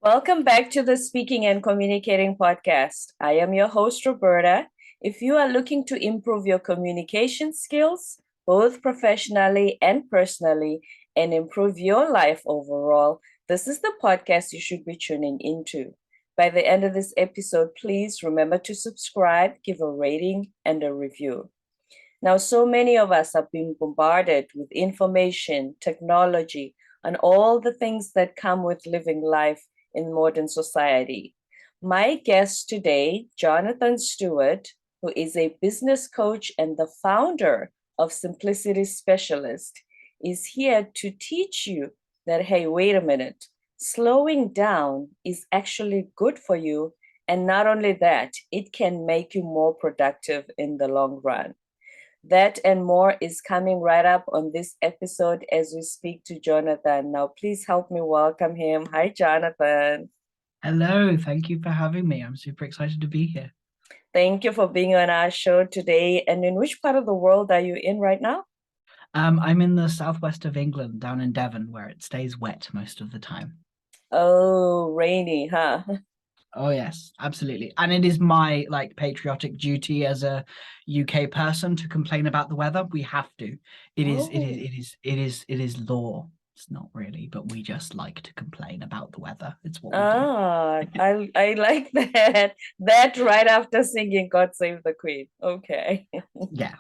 Welcome back to the Speaking and Communicating podcast. I am your host, Roberta. If you are looking to improve your communication skills, both professionally and personally, and improve your life overall, this is the podcast you should be tuning into. By the end of this episode, please remember to subscribe, give a rating, and a review. Now, so many of us are being bombarded with information, technology, and all the things that come with living life in modern society. My guest today, Jonathan Stewart, who is a business coach and the founder of Simplicity Specialist, is here to teach you that, hey, wait a minute, slowing down is actually good for you. And not only that, it can make you more productive in the long run. That and more is coming right up on this episode as we speak to Jonathan. Now, please help me welcome him. Hi, Jonathan. Hello, thank you for having me. I'm super excited to be here. Thank you for being on our show today. And in which part of the world are you in right now? I'm in the southwest of England, down in Devon, where it stays wet most of the time. Oh, rainy, huh? Oh yes, absolutely. And it is my patriotic duty as a UK person to complain about the weather. We have to. Oh, It is law. It's not really, but we just like to complain about the weather. It's what we do. I like that. That right after singing God Save the Queen. Okay. Yeah.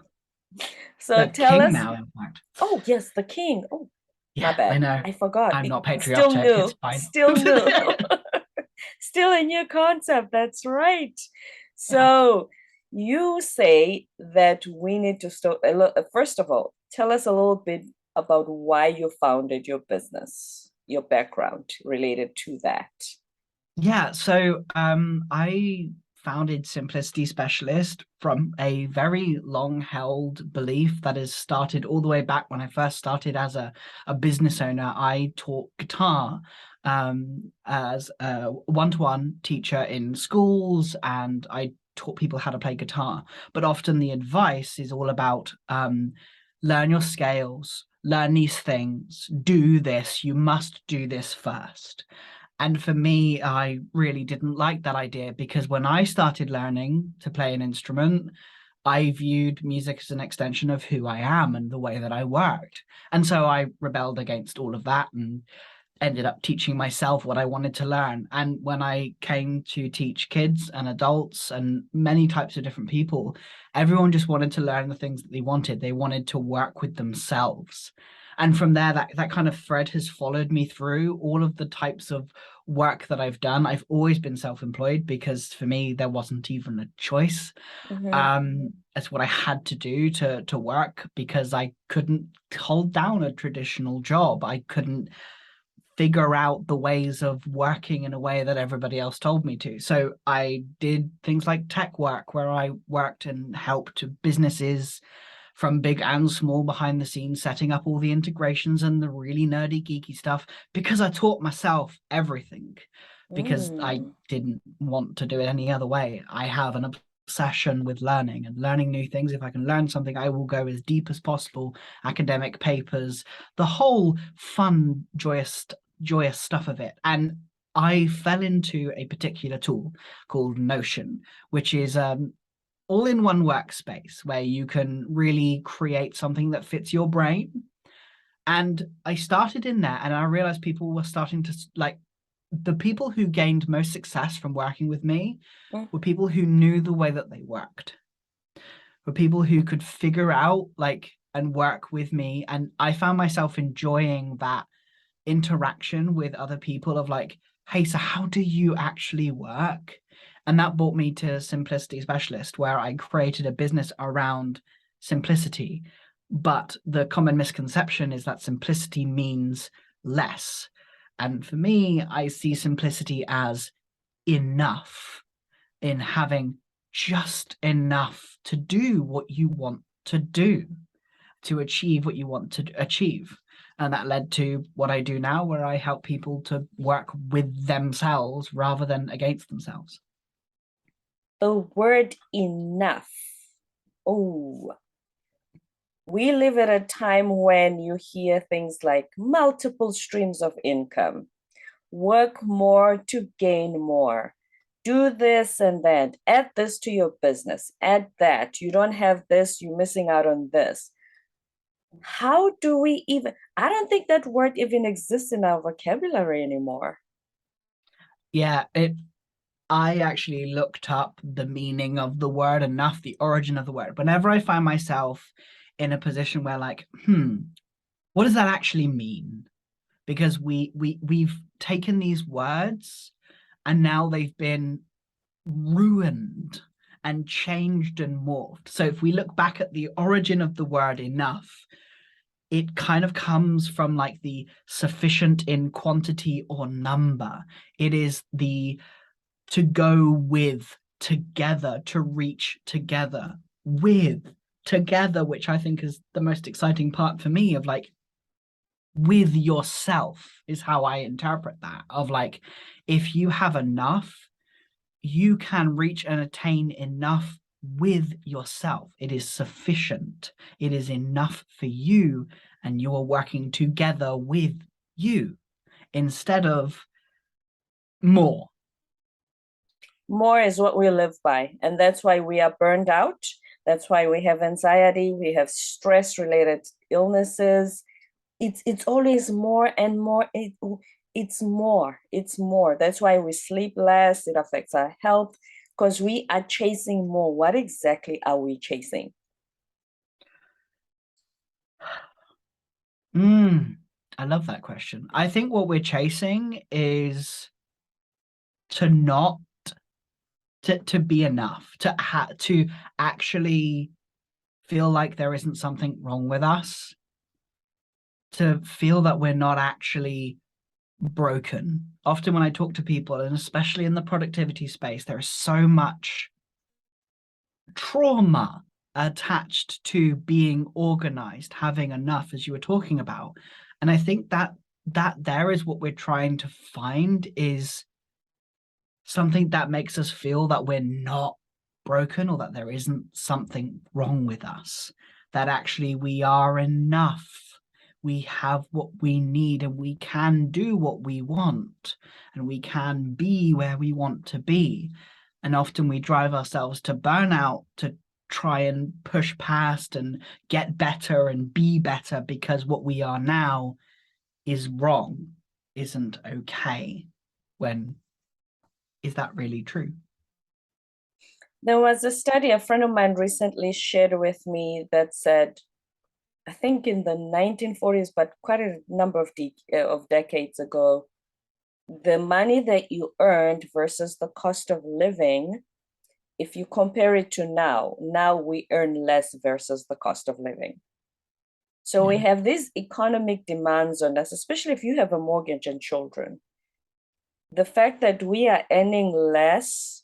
So The tell king us. now, in fact. Oh, yes, the king. Oh, my Yeah, I bad. know. I forgot. I'm not Still patriotic. It's new. fine. Still new. Still a new concept. That's right. Yeah. So you say that we need to start. First of all, tell us a little bit about why you founded your business, your background related to that. I founded Simplicity Specialist from a very long held belief that has started all the way back when I first started as a business owner. I taught guitar as a one-to-one teacher in schools, and I taught people how to play guitar. But often the advice is all about learn your scales, learn these things, do this, you must do this first. And for me, I really didn't like that idea because when I started learning to play an instrument, I viewed music as an extension of who I am and the way that I worked. And so I rebelled against all of that and ended up teaching myself what I wanted to learn. And when I came to teach kids and adults and many types of different people, everyone just wanted to learn the things that they wanted. They wanted to work with themselves. And from there, that kind of thread has followed me through all of the types of work that I've done. I've always been self-employed because for me, there wasn't even a choice. Mhm. It's what I had to do to work because I couldn't hold down a traditional job. I couldn't figure out the ways of working in a way that everybody else told me to. So I did things like tech work, where I worked and helped businesses from big and small behind the scenes, setting up all the integrations and the really nerdy, geeky stuff because I taught myself everything because I Mm. didn't want to do it any other way. I have an obsession with learning and learning new things. If I can learn something, I will go as deep as possible. Academic papers, the whole fun, joyous stuff of it. And I fell into a particular tool called Notion, which is all in one workspace where you can really create something that fits your brain. And I started in there and I realized people were starting to the people who gained most success from working with me Mm. were people who knew the way that they worked, were people who could figure out and work with me. And I found myself enjoying that interaction with other people of hey, so how do you actually work? And that brought me to Simplicity Specialist, where I created a business around simplicity. But the common misconception is that simplicity means less. And for me, I see simplicity as enough, in having just enough to do what you want to do, to achieve what you want to achieve. And that led to what I do now, where I help people to work with themselves rather than against themselves. The word enough. Oh, we live at a time when you hear things like multiple streams of income, work more to gain more. Do this and that. Add this to your business. Add that. You don't have this, you're missing out on this. How do we even, I don't think that word even exists in our vocabulary anymore. Yeah, I actually looked up the meaning of the word enough, the origin of the word. Whenever I find myself in a position where like, what does that actually mean? Because we've taken these words and now they've been ruined and changed and morphed. So if we look back at the origin of the word enough, it kind of comes from like the sufficient in quantity or number. It is the to go with, together, to reach together, with, together, which I think is the most exciting part for me of like with yourself is how I interpret that. Of like, if you have enough, you can reach and attain enough with yourself. It is sufficient. It is enough for you, and you are working together with you instead of more. More is what we live by. And that's why we are burned out. That's why we have anxiety, we have stress related illnesses. It's always more and more. It's more. That's why we sleep less. It affects our health because we are chasing more. What exactly are we chasing? I love that question. I think what we're chasing is to not to be enough, to actually feel like there isn't something wrong with us, to feel that we're not actually broken. Often when I talk to people, and especially in the productivity space, there is so much trauma attached to being organized, having enough, as you were talking about. And I think that there is what we're trying to find is something that makes us feel that we're not broken or that there isn't something wrong with us, that actually we are enough. We have what we need and we can do what we want and we can be where we want to be. And often we drive ourselves to burnout to try and push past and get better and be better because what we are now is wrong, isn't okay. When is that really true? There was a study a friend of mine recently shared with me that said, I think in the 1940s, but quite a number of decades ago, the money that you earned versus the cost of living, if you compare it to now we earn less versus the cost of living. So we have these economic demands on us, especially if you have a mortgage and children. The fact that we are earning less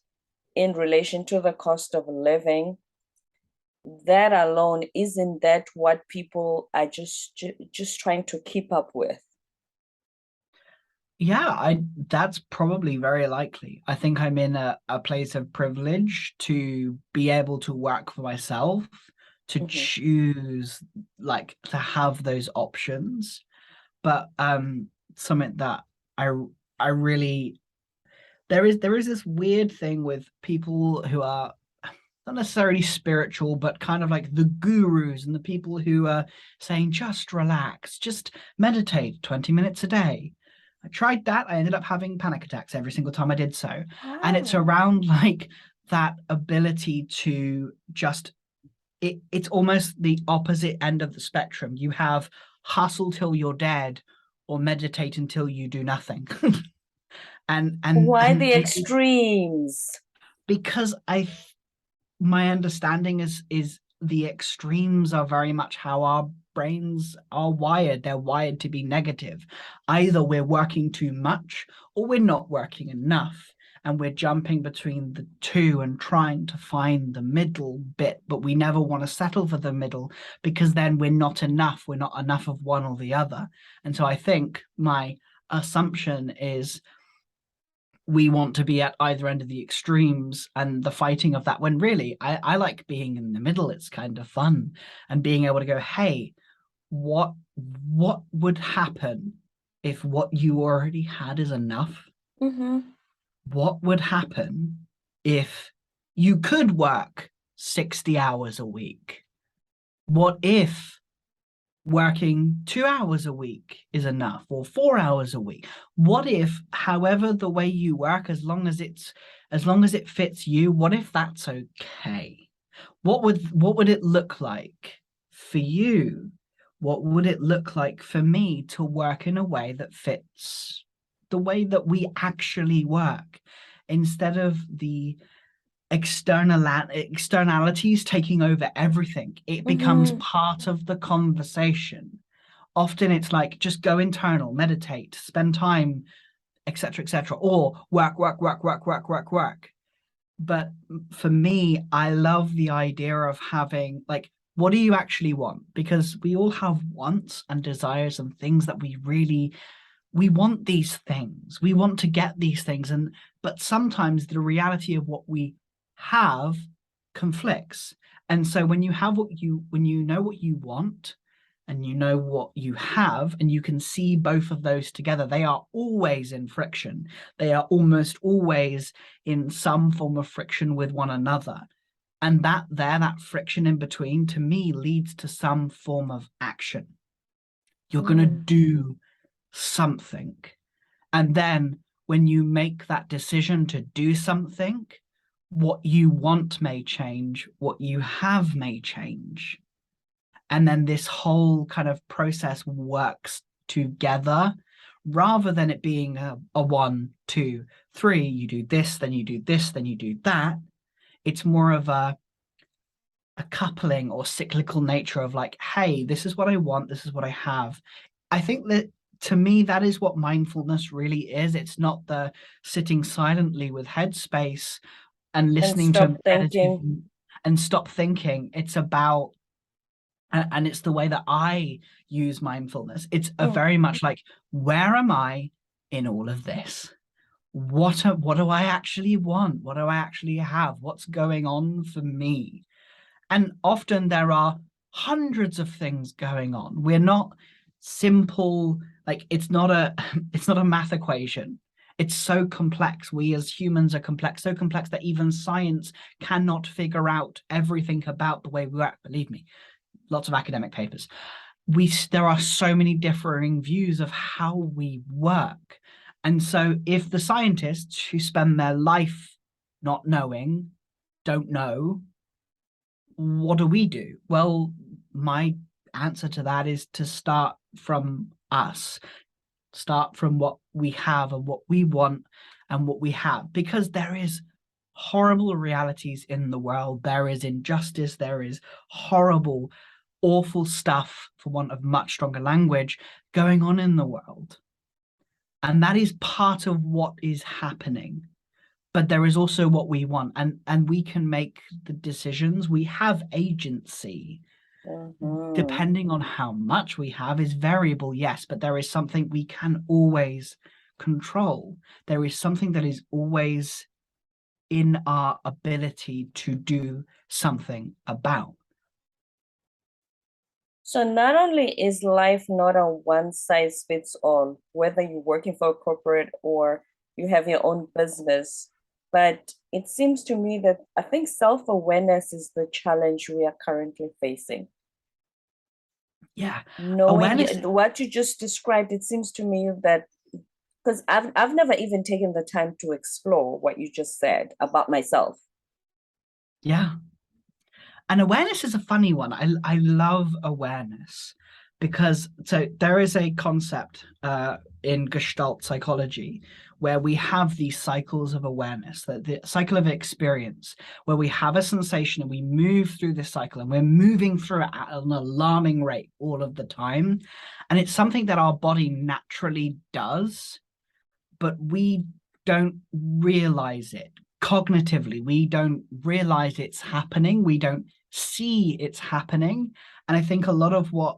in relation to the cost of living, that alone, isn't that what people are just trying to keep up with? Yeah, that's probably very likely. I think I'm in a place of privilege to be able to work for myself, to choose like to have those options. But something that I I really there is this weird thing with people who are not necessarily spiritual, but kind of like the gurus and the people who are saying, just relax, just meditate 20 minutes a day. I tried that. I ended up having panic attacks every single time I did so. And it's around like that ability to just, it's almost the opposite end of the spectrum. You have hustle till you're dead or meditate until you do nothing. Why the and extremes? because my understanding is the extremes are very much how our brains are wired. They're wired to be negative. Either we're working too much or we're not working enough. And we're jumping between the two and trying to find the middle bit, but we never want to settle for the middle because then we're not enough. We're not enough of one or the other. And so I think my assumption is we want to be at either end of the extremes and the fighting of that, when really I like being in the middle. It's kind of fun and being able to go, hey, what would happen if what you already had is enough? Mm-hmm. What would happen if you could work 60 hours a week? What if working 2 hours a week is enough, or 4 hours a week? What if, however the way you work, as long as it fits you, what if that's okay? What would it look like for you? What would it look like for me to work in a way that fits the way that we actually work, instead of the externalities taking over everything? It becomes Mm-hmm. part of the conversation. Often it's like, just go internal, meditate, spend time, etc., etc., or work, work, work, work, work, work, work. But for me, I love the idea of having, like, what do you actually want? Because we all have wants and desires and things that we want these things. We want to get these things. And but sometimes the reality of what we have conflicts. And so when you know what you want and you know what you have, and you can see both of those together, they are always in friction. They are almost always in some form of friction with one another. And that friction in between, to me, leads to some form of action. You're going to do something. And then when you make that decision to do something, what you want may change, what you have may change. And then this whole kind of process works together, rather than it being a one, two, three, you do this, then you do this, then you do that. It's more of a coupling or cyclical nature of like, hey, this is what I want, this is what I have. I think that, to me, that is what mindfulness really is. It's not the sitting silently with headspace and And listening to stop meditative thinking. and stop thinking. It's about, and it's the way that I use mindfulness. It's a Mm. very much like, where am I in all of this? What do I actually want? What do I actually have? What's going on for me? And often there are hundreds of things going on. We're not simple, like, it's not a math equation. It's so complex. We as humans are complex, so complex that even science cannot figure out everything about the way we work. Believe me, lots of academic papers. There are so many differing views of how we work. And so if the scientists who spend their life not knowing don't know, what do we do? Well, my answer to that is to start from us, start from what we have and what we want and what we have, because there is horrible realities in the world. There is injustice, there is horrible, awful stuff, for want of much stronger language, going on in the world. And that is part of what is happening. But there is also what we want, and we can make the decisions. We have agency. Mm-hmm. Depending on how much we have is variable, yes, but there is something we can always control. There is something that is always in our ability to do something about. So not only is life not a one size fits all, whether you're working for a corporate or you have your own business, but it seems to me that I think self-awareness is the challenge we are currently facing. Yeah, Knowing awareness. what you just described, it seems to me that because I've never even taken the time to explore what you just said about myself. Yeah, and awareness is a funny one. I love awareness, because so there is a concept in Gestalt psychology where we have these cycles of awareness, the cycle of experience, where we have a sensation and we move through this cycle, and we're moving through it at an alarming rate all of the time. And it's something that our body naturally does, but we don't realize it cognitively. We don't realize it's happening. We don't see it's happening. And I think a lot of what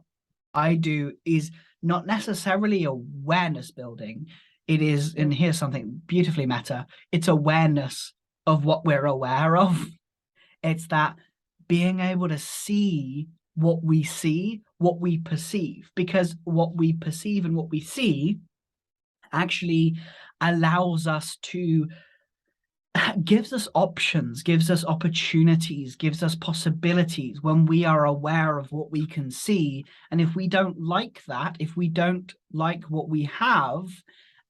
I do is not necessarily awareness building. It is, and here's something beautifully meta, it's awareness of what we're aware of. It's that being able to see, what we perceive, because what we perceive and what we see actually allows us to, gives us options, gives us opportunities, gives us possibilities when we are aware of what we can see. And if we don't like that, if we don't like what we have,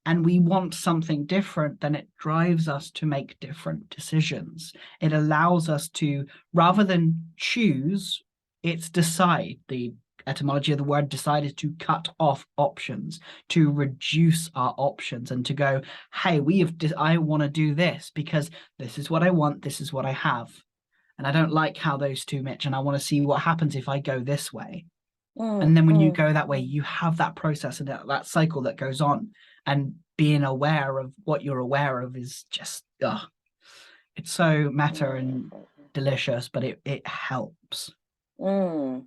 and we want something different, then it drives us to make different decisions. It allows us to, rather than choose, it's decide. The etymology of the word decide is to cut off options, to reduce our options, and to go, hey, I want to do this because this is what I want, this is what I have. And I don't like how those two match, and I want to see what happens if I go this way. And then when you go that way, you have that process and that cycle that goes on. And being aware of what you're aware of is just, it's so meta and delicious, but it helps. Mm.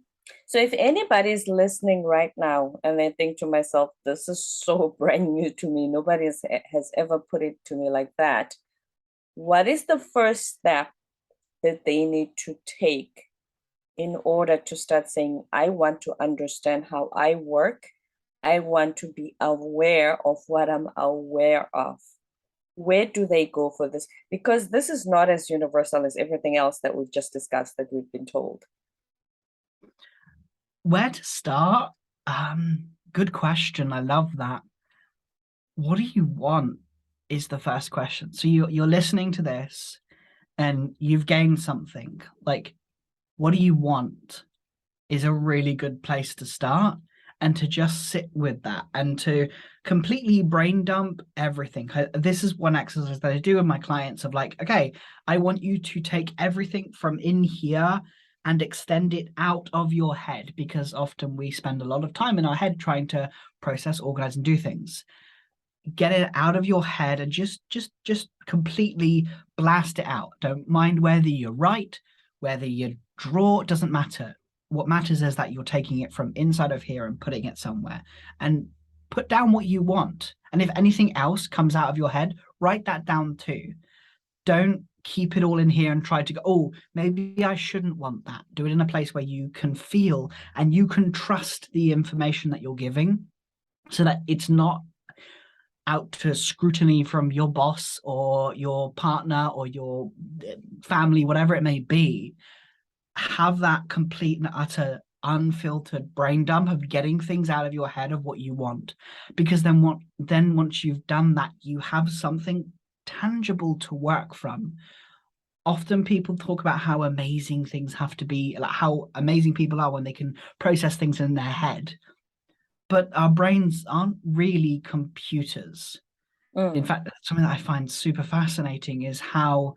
So if anybody's listening right now and they think to myself, this is so brand new to me, nobody has ever put it to me like that. What is the first step that they need to take in order to start saying, I want to understand how I work. I want to be aware of what I'm aware of. Where do they go for this? Because this is not as universal as everything else that we've just discussed that we've been told. Where to start? Good question. I love that. What do you want is the first question. So you're listening to this and you've gained something. Like, what do you want is a really good place to start, and to just sit with that and to completely brain dump everything. This is one exercise that I do with my clients of like, okay, I want you to take everything from in here and extend it out of your head, because often we spend a lot of time in our head trying to process, organize, and do things. Get it out of your head and just completely blast it out. Don't mind whether you write, whether you draw, it doesn't matter. What matters is that you're taking it from inside of here and putting it somewhere, and put down what you want. And if anything else comes out of your head, write that down too. Don't keep it all in here and try to go, oh, maybe I shouldn't want that. Do it in a place where you can feel and you can trust the information that you're giving, so that it's not out to scrutiny from your boss or your partner or your family, whatever it may be. Have that complete and utter unfiltered brain dump of getting things out of your head of what you want, because then once you've done that, you have something tangible to work from. Often people talk about how amazing things have to be, like how amazing people are when they can process things in their head, but our brains aren't really computers. In fact, something that I find super fascinating is how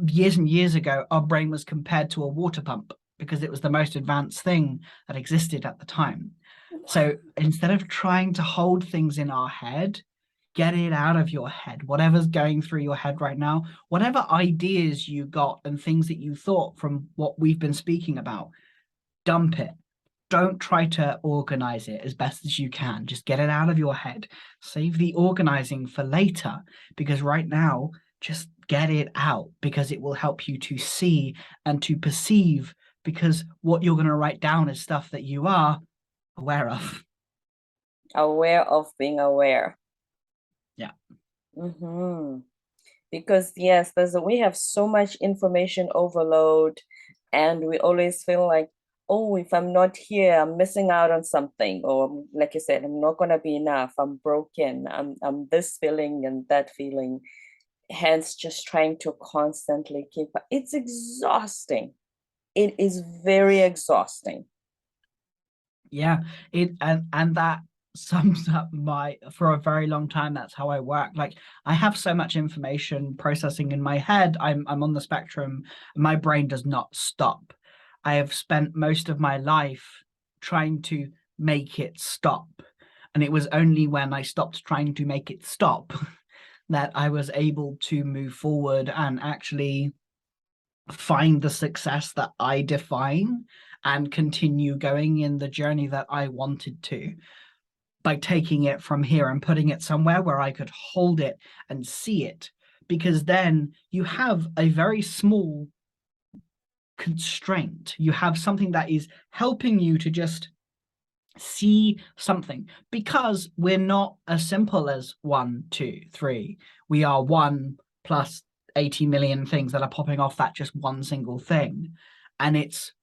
years and years ago, our brain was compared to a water pump because it was the most advanced thing that existed at the time. So instead of trying to hold things in our head, get it out of your head. Whatever's going through your head right now, whatever ideas you got and things that you thought from what we've been speaking about, dump it. Don't try to organize it as best as you can. Just get it out of your head. Save the organizing for later, because right now, just get it out, because it will help you to see and to perceive, because what you're going to write down is stuff that you are aware of. Aware of being aware. Yeah. Because yes, we have so much information overload, and we always feel like, oh, if I'm not here, I'm missing out on something, or like you said, I'm not gonna be enough, I'm broken, I'm this feeling and that feeling. Hence, just trying to constantly keep it's exhausting. It is very exhausting. Yeah, and that sums up for a very long time, that's how I work. Like, I have so much information processing in my head. I'm on the spectrum. My brain does not stop. I have spent most of my life trying to make it stop, and it was only when I stopped trying to make it stop that I was able to move forward and actually find the success that I define and continue going in the journey that I wanted to, by taking it from here and putting it somewhere where I could hold it and see it. Because then you have a very small constraint. You have something that is helping you to just see something, because we're not as simple as 1, 2, 3. We are one plus 80 million things that are popping off that just one single thing. And it's,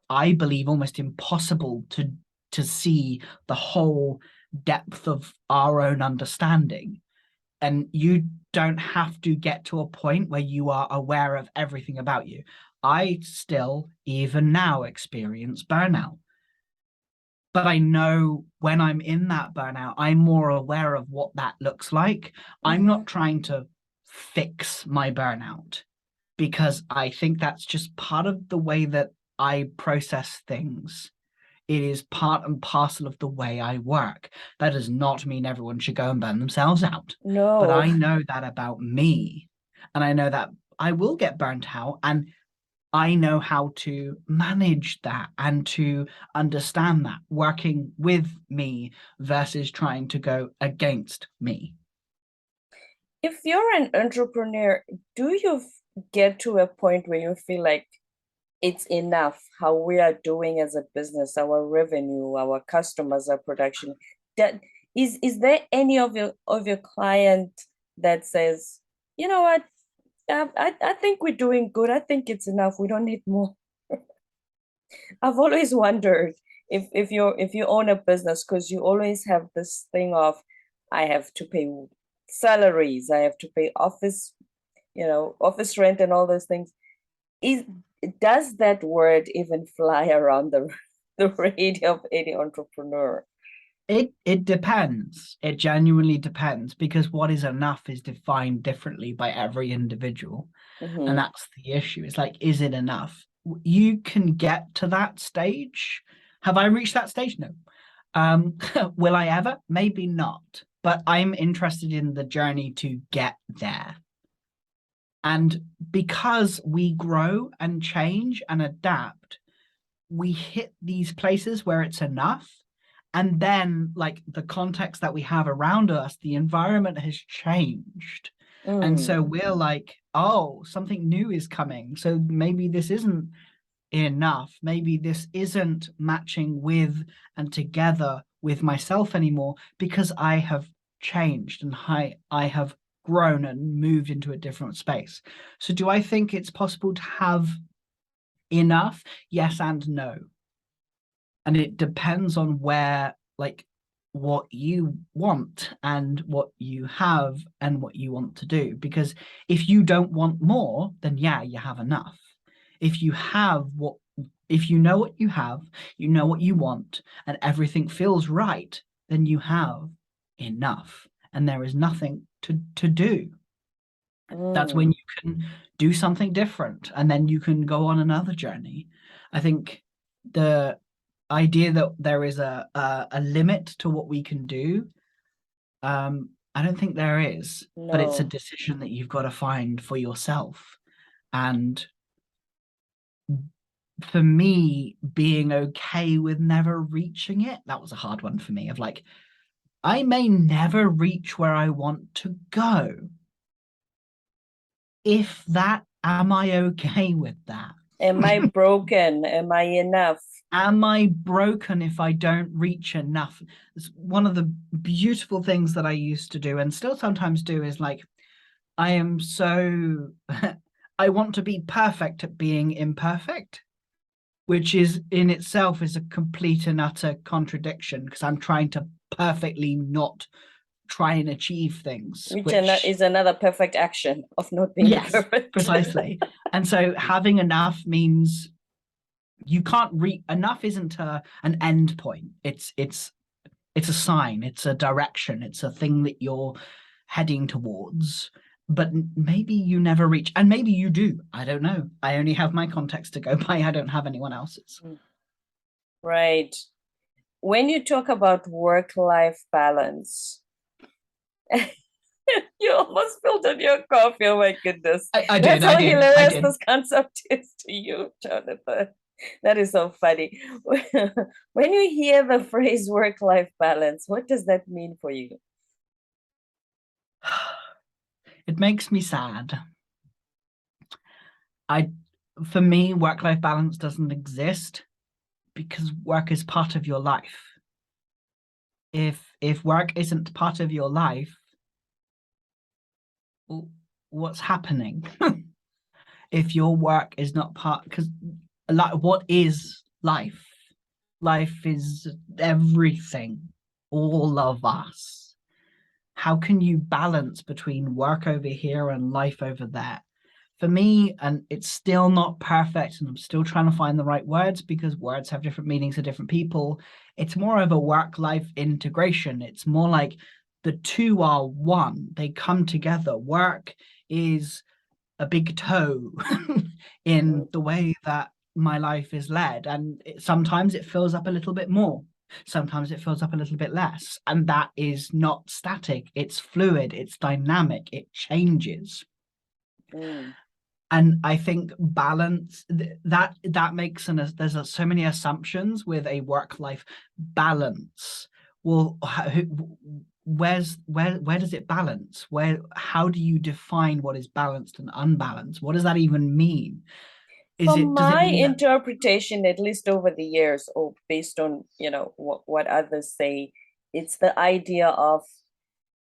I believe, almost impossible to see the whole depth of our own understanding. And you don't have to get to a point where you are aware of everything about you. I still, even now, experience burnout. But I know when I'm in that burnout, I'm more aware of what that looks like. I'm Mm-hmm. not trying to fix my burnout, because I think that's just part of the way that I process things. It is part and parcel of the way I work. That does not mean everyone should go and burn themselves out. But No. I know that about me. And I know that I will get burnt out. And I know how to manage that and to understand that, working with me versus trying to go against me. If you're an entrepreneur, do you get to a point where you feel like it's enough how we are doing as a business, our revenue, our customers, our production? That is there any of your client that says, you know what, I think we're doing good. I think it's enough. We don't need more. I've always wondered if you own a business, because you always have this thing of, I have to pay salaries, I have to pay office, office rent and all those things. Is does that word even fly around the radio of any entrepreneur? It depends. It genuinely depends, because what is enough is defined differently by every individual. And Mm-hmm. that's the issue. It's like, is it enough? You can get to that stage. Have I reached that stage? No. Will I ever? Maybe not. But I'm interested in the journey to get there. And because we grow and change and adapt, we hit these places where it's enough. And then, like, the context that we have around us, the environment has changed. And Mm. so we're like, oh, something new is coming. So maybe this isn't enough. Maybe this isn't matching with and together with myself anymore, because I have changed and I have grown and moved into a different space. So do I think it's possible to have enough? Yes and no. And it depends on where, like, what you want and what you have and what you want to do. Because if you don't want more, then yeah, you have enough. If you have what, if you know what you have, you know what you want, and everything feels right, then you have enough, and there is nothing to do. That's when Mm. you can do something different, and then you can go on another journey. I think the idea that there is a limit to what we can do, I don't think there is, but it's a No. decision that you've got to find for yourself. And for me, being okay with never reaching it, that was a hard one for me, of like, I may never reach where I want to go. If that, am I okay with that? Am I broken? Am I enough? Am I broken if I don't reach enough? It's one of the beautiful things that I used to do and still sometimes do, is like, I am so, I want to be perfect at being imperfect, which is in itself is a complete and utter contradiction, because I'm trying to perfectly not try and achieve things, Which which, is another perfect action of not being yes, perfect. precisely. And so having enough means you can't enough isn't an end point. It's a sign, it's a direction, it's a thing that you're heading towards. But maybe you never reach, and maybe you do. I don't know. I only have my context to go by. I don't have anyone else's. Right. When you talk about work-life balance, you almost spilled on your coffee. Oh my goodness. I That's did, I how did, I hilarious did. this concept is to you, Jonathan. That is so funny. When you hear the phrase work-life balance, what does that mean for you? It makes me sad. I, for me, work-life balance doesn't exist because work is part of your life. if work isn't part of your life, what's happening? If your work is not part, because like, what is life? Life is everything, all of us. How can you balance between work over here and life over there? For me, and it's still not perfect, and I'm still trying to find the right words because words have different meanings to different people. It's more of a work-life integration. It's more like the two are one. They come together. Work is a big toe in the way that my life is led. And sometimes it fills up a little bit more. Sometimes it fills up a little bit less. And that is not static. It's fluid. It's dynamic. It changes. Mm. And I think balance that makes there's so many assumptions with a work-life balance. Well, where does it balance? How do you define what is balanced and unbalanced? What does that even mean? From Does it my mean that interpretation, at least over the years, or based on, what others say, it's the idea of,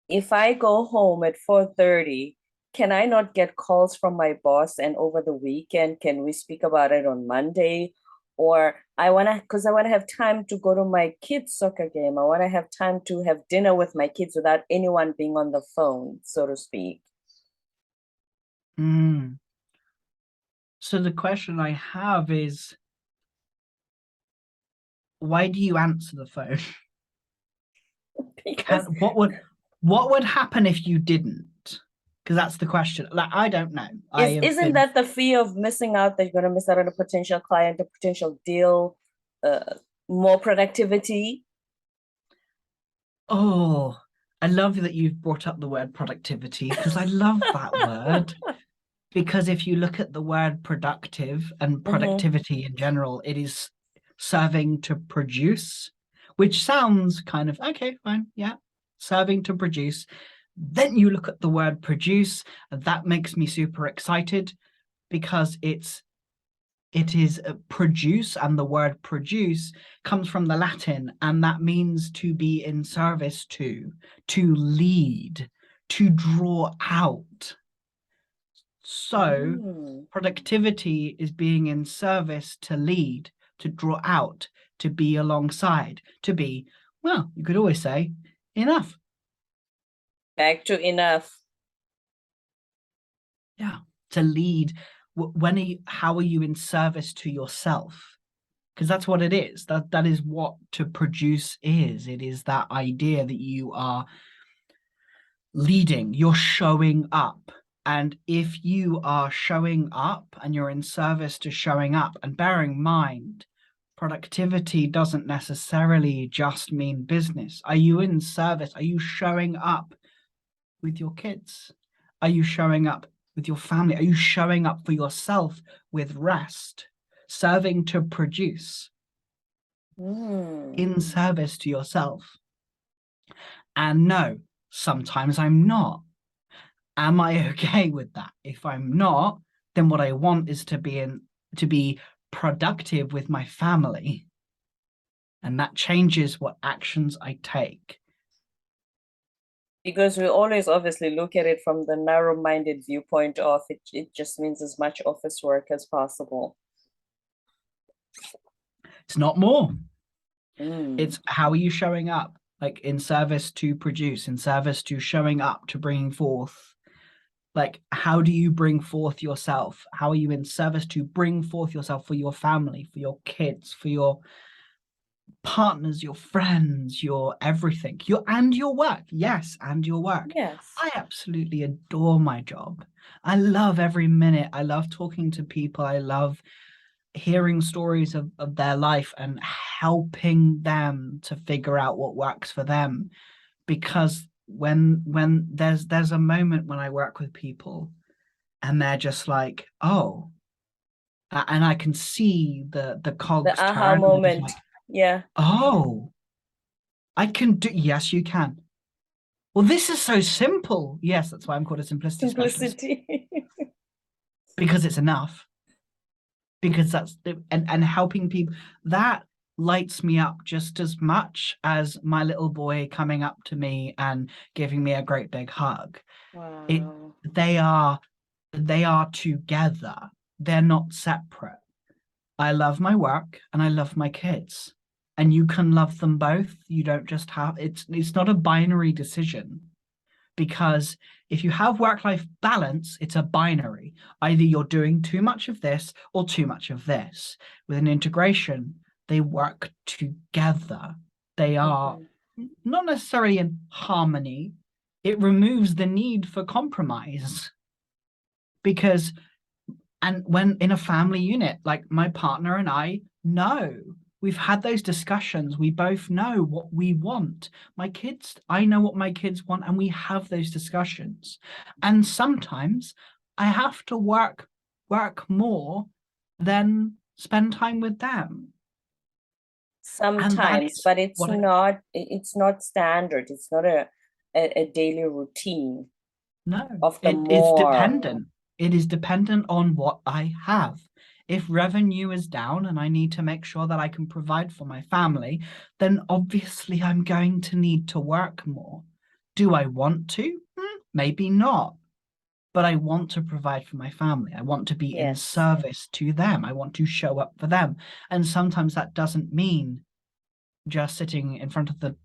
if I go home at 4:30, can I not get calls from my boss? And over the weekend, can we speak about it on Monday? Or because I want to have time to go to my kids' soccer game. I want to have time to have dinner with my kids without anyone being on the phone, so to speak. Mm. So the question I have is, why do you answer the phone? Because What would happen if you didn't? Because that's the question. Like, I don't know. I have isn't been that the fear of missing out, that you're going to miss out on a potential client, a potential deal, uh, more productivity? Oh, I love that you've brought up the word productivity because I love that word. Because if you look at the word productive and Mm-hmm. productivity in general, it is serving to produce, which sounds kind of okay, fine, yeah, serving to produce. Then you look at the word produce, and that makes me super excited because it is produce, and the word produce comes from the Latin, and that means to be in service to lead, to draw out. So Mm. productivity is being in service to lead, to draw out, to be alongside, to be, well, you could always say, enough. Back to enough. Yeah. To lead. How are you in service to yourself? Because that's what it is. That is what to produce is. It is that idea that you are leading, you're showing up. And if you are showing up and you're in service to showing up, and bearing in mind, productivity doesn't necessarily just mean business. Are you in service? Are you showing up with your kids? Are you showing up with your family? Are you showing up for yourself with rest, serving to produce, Mm. in service to yourself? And no, sometimes I'm not. Am I okay with that? If I'm not, then what I want is to be productive with my family. And that changes what actions I take. Because we always obviously look at it from the narrow-minded viewpoint of it just means as much office work as possible. It's not more. Mm. It's how are you showing up? Like in service to produce, in service to showing up, to bringing forth. Like, how do you bring forth yourself? How are you in service to bring forth yourself for your family, for your kids, for your partners, your friends, your everything, your work. Yes, and your work. Yes. I absolutely adore my job. I love every minute. I love talking to people. I love hearing stories of their life and helping them to figure out what works for them. Because when there's a moment when I work with people and they're just like, oh, and I can see the The cogs aha turn and they're just moment. like, Yeah. oh, I can do, yes, you can. Well, this is so simple. Yes, that's why I'm called a simplicity specialist, Simplicity. because it's enough. Because and helping people that lights me up just as much as my little boy coming up to me and giving me a great big hug. It Wow. they are they are together. They're not separate. I love my work and I love my kids. And you can love them both. You don't just have it's not a binary decision, because if you have work-life balance, it's a binary. Either you're doing too much of this or too much of this. With an integration, they work together. They are Mhm. not necessarily in harmony. It removes the need for compromise, because and when in a family unit, like my partner and I know, we've had those discussions. We both know what we want. My kids, I know what my kids want, and we have those discussions. And sometimes I have to work more than spend time with them. And that Sometimes, is but it's what I not standard. It's not a daily routine know. of the It's more. dependent. It is dependent on what I have. If revenue is down and I need to make sure that I can provide for my family, then obviously I'm going to need to work more. Do I want to? Maybe not. But I want to provide for my family. I want to be in Yes. service to them. I want to show up for them. And sometimes that doesn't mean just sitting in front of the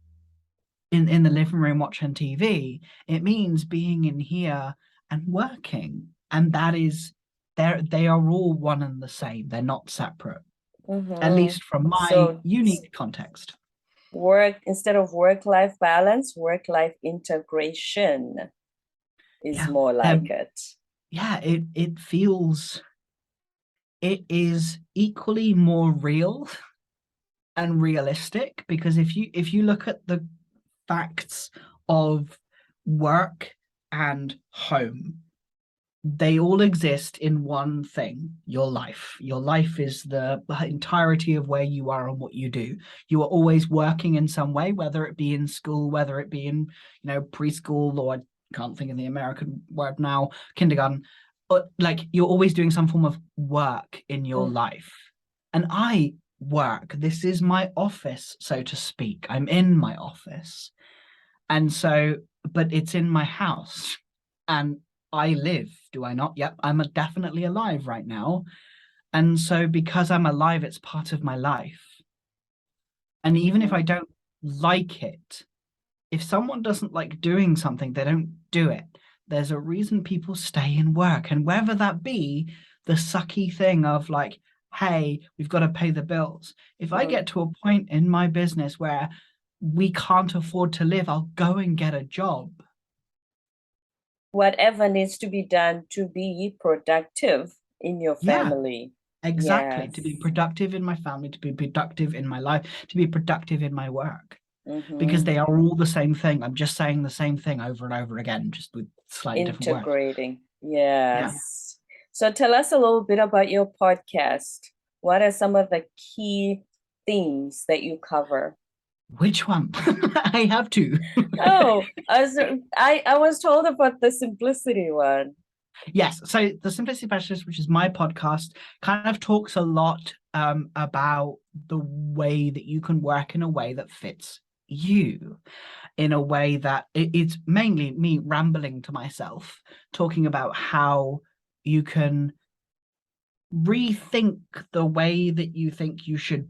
in the living room watching TV. It means being in here and working. And that is they are all one and the same. They're not separate, at Mm-hmm. least from my So unique context. work instead of work-life balance, work-life integration is Yeah. more like it. Yeah, it feels it is equally more real and realistic, because if you look at the facts of work and home, they all exist in one thing: your life. Your life is the entirety of where you are and what you do. You are always working in some way, whether it be in school, whether it be in, preschool, or I can't think of the American word now, kindergarten. But like, you're always doing some form of work in your Mm. life. And I work. This is my office, so to speak. I'm in my office. And so, but it's in my house and I live, do I not? Yep, I'm definitely alive right now. And so, because I'm alive, it's part of my life. And even if I Mhm. don't like it, if someone doesn't like doing something, they don't do it. There's a reason people stay in work. And whether that be the sucky thing of like, hey, we've got to pay the bills. If I Mm. get to a point in my business where we can't afford to live, I'll go and get a job. Whatever needs to be done to be productive in your Yeah, family. exactly. To be Yes. productive in my family, to be productive in my life, to be productive in my work, because Mm-hmm. they are all the same thing. I'm just saying the same thing over and over again, just with slightly different words. Integrating. Yeah. Yes. So tell us a little bit about your podcast. What are some of the key themes that you cover? Which one? I have to. Oh, I was told about the simplicity one. Yes. So the Simplicity Specialist, which is my podcast, kind of talks a lot about the way that you can work in a way that fits you, in a way that it's mainly me rambling to myself, talking about how you can rethink the way that you think you should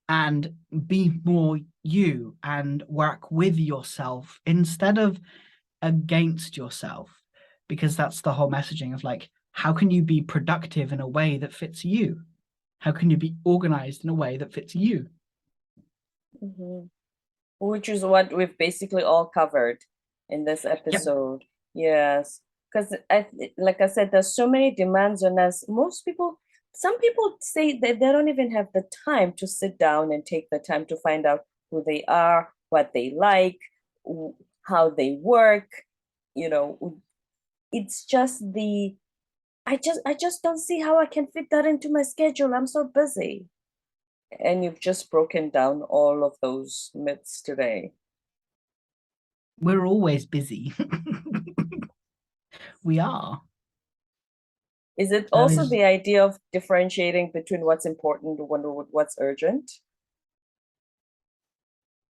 and be more you and work with yourself instead of against yourself, because that's the whole messaging of like, how can you be productive in a way that fits you? How can you be organized in a way that fits you? Mm-hmm. Which is what we've basically all covered in this Yep. episode. Yes, because like I said, there's so many demands on us. Some people say that they don't even have the time to sit down and take the time to find out who they are, what they like, how they work. You know, it's just I just don't see how I can fit that into my schedule. I'm so busy. And you've just broken down all of those myths today. We're always busy. We are. Is it That also is the idea of differentiating between what's important and what's urgent?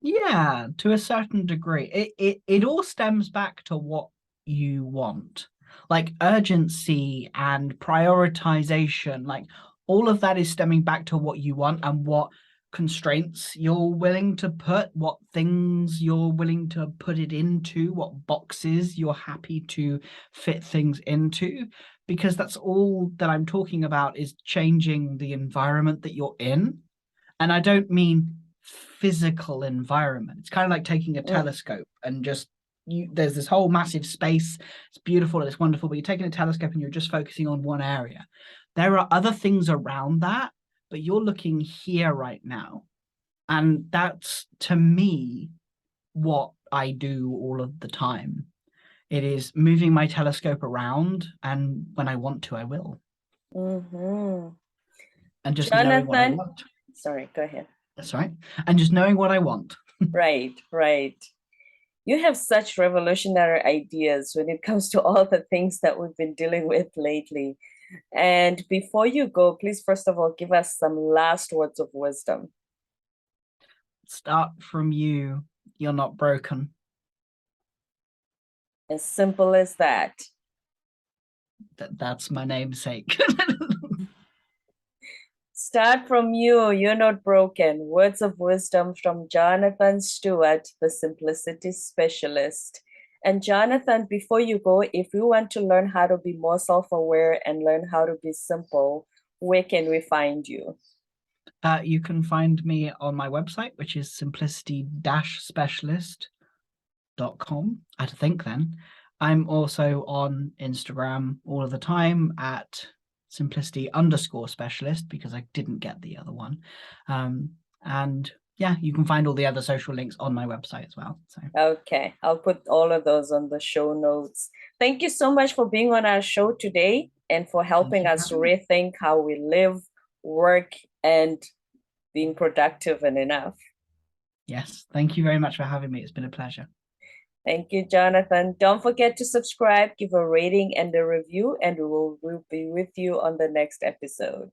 Yeah, to a certain degree. It all stems back to what you want. Like urgency and prioritization, like all of that is stemming back to what you want and what constraints you're willing to put, what things you're willing to put it into, what boxes you're happy to fit things into. Because that's all that I'm talking about is changing the environment that you're in. And I don't mean physical environment. It's kind of like taking a Mm, telescope and just there's this whole massive space. It's beautiful, it's wonderful, but you're taking a telescope and you're just focusing on one area. There are other things around that, but you're looking here right now. And that's to me what I do all of the time. It is moving my telescope around, and when I want to, I will. mhm. And just knowing what I Jonathan, want. sorry, go ahead. That's right. And just knowing what I want. Right, right. You have such revolutionary ideas when it comes to all the things that we've been dealing with lately. And before you go, please, first of all, give us some last words of wisdom. Start from you. You're not broken. As simple as that. That's my namesake. Start from you. You're not broken. Words of wisdom from Jonathan Stewart, the simplicity specialist. And Jonathan, before you go, if you want to learn how to be more self aware and learn how to be simple, where can we find you? You can find me on my website, which is simplicity-specialist.com. I had to think then. I'm also on Instagram all of the time at simplicity_specialist because I didn't get the other one. And yeah, you can find all the other social links on my website as well. So Okay, I'll put all of those on the show notes. Thank you so much for being on our show today and for thank helping you. us rethink how we live, work, and being productive and enough. Yes, thank you very much for having me. It's been a pleasure. Thank you, Jonathan. Don't forget to subscribe, give a rating and a review, and we'll be with you on the next episode.